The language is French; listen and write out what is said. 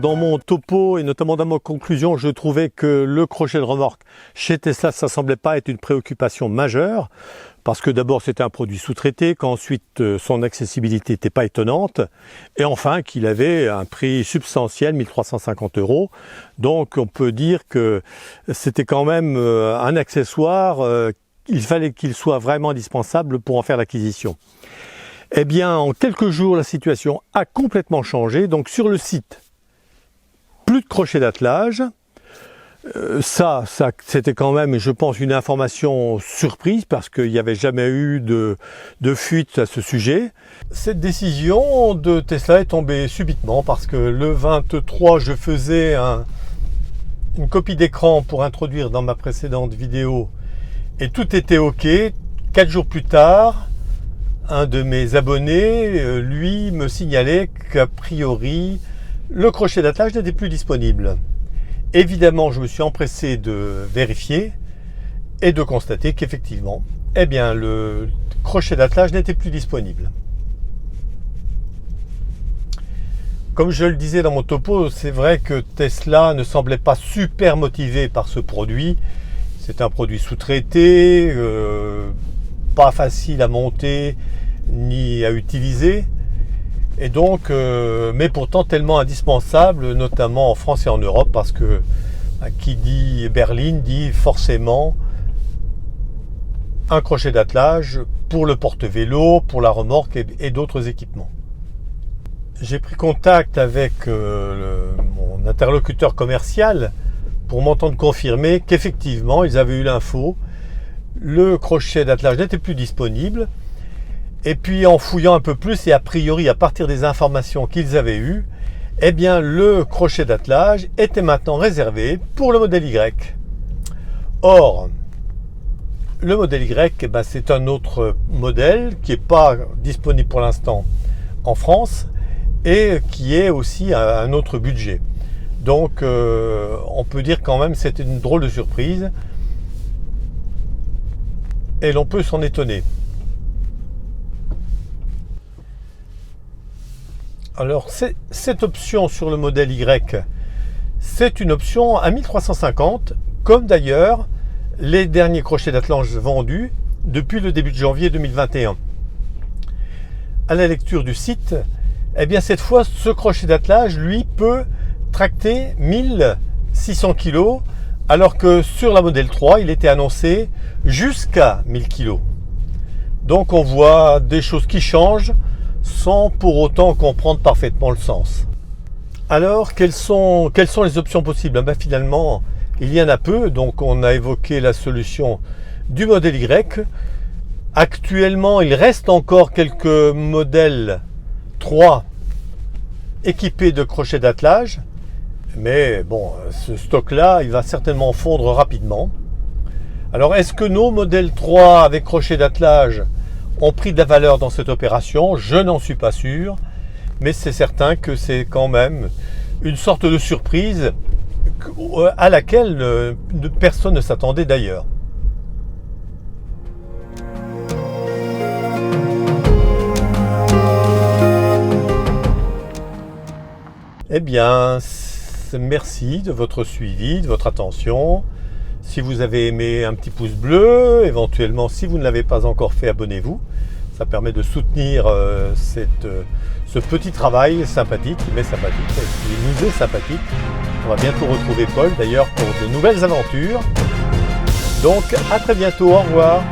Dans mon topo et notamment dans ma conclusion, je trouvais que le crochet de remorque chez Tesla, ça ne semblait pas être une préoccupation majeure, parce que d'abord c'était un produit sous-traité, qu'ensuite son accessibilité n'était pas étonnante, et enfin qu'il avait un prix substantiel, 1350 €. Donc on peut dire que c'était quand même un accessoire, il fallait qu'il soit vraiment indispensable pour en faire l'acquisition. Eh bien, en quelques jours, la situation a complètement changé. Donc sur le site, plus de crochet d'attelage. Ça c'était quand même, je pense, une information surprise parce qu'il n'y avait jamais eu de fuite à ce sujet. Cette décision de Tesla est tombée subitement parce que le 23, je faisais une copie d'écran pour introduire dans ma précédente vidéo et tout était OK. 4 jours plus tard, un de mes abonnés, lui, me signalait qu'a priori, le crochet d'attelage n'était plus disponible. Évidemment, je me suis empressé de vérifier et de constater qu'effectivement, eh bien, le crochet d'attelage n'était plus disponible. Comme je le disais dans mon topo, c'est vrai que Tesla ne semblait pas super motivé par ce produit. C'est un produit sous-traité, pas facile à monter ni à utiliser. Et donc, mais pourtant tellement indispensable, notamment en France et en Europe, parce que qui dit berline dit forcément un crochet d'attelage pour le porte-vélo, pour la remorque et d'autres équipements. J'ai pris contact avec mon interlocuteur commercial pour m'entendre confirmer qu'effectivement, ils avaient eu l'info, le crochet d'attelage n'était plus disponible. Et puis en fouillant un peu plus et a priori à partir des informations qu'ils avaient eues, eh bien le crochet d'attelage était maintenant réservé pour le modèle Y. Or, le modèle Y, eh ben, c'est un autre modèle qui n'est pas disponible pour l'instant en France et qui est aussi à un autre budget. Donc on peut dire quand même que c'était une drôle de surprise et l'on peut s'en étonner. Alors, cette option sur le modèle Y, c'est une option à 1350, comme d'ailleurs les derniers crochets d'attelage vendus depuis le début de janvier 2021. À la lecture du site, eh bien cette fois, ce crochet d'attelage, lui, peut tracter 1600 kg, alors que sur la modèle 3, il était annoncé jusqu'à 1000 kg. Donc on voit des choses qui changent, sans pour autant comprendre parfaitement le sens. Alors, quelles sont les options possibles? Ben, finalement, il y en a peu. Donc, on a évoqué la solution du modèle Y. Actuellement, il reste encore quelques modèles 3 équipés de crochets d'attelage. Mais bon, ce stock-là, il va certainement fondre rapidement. Alors, est-ce que nos modèles 3 avec crochet d'attelage ont pris de la valeur dans cette opération? Je n'en suis pas sûr, mais c'est certain que c'est quand même une sorte de surprise à laquelle personne ne s'attendait d'ailleurs. Eh bien, merci de votre suivi, de votre attention. Si vous avez aimé, un petit pouce bleu, éventuellement si vous ne l'avez pas encore fait, abonnez-vous. Ça permet de soutenir ce petit travail sympathique, mais sympathique, qui nous est sympathique. On va bientôt retrouver Paul d'ailleurs pour de nouvelles aventures. Donc à très bientôt, au revoir.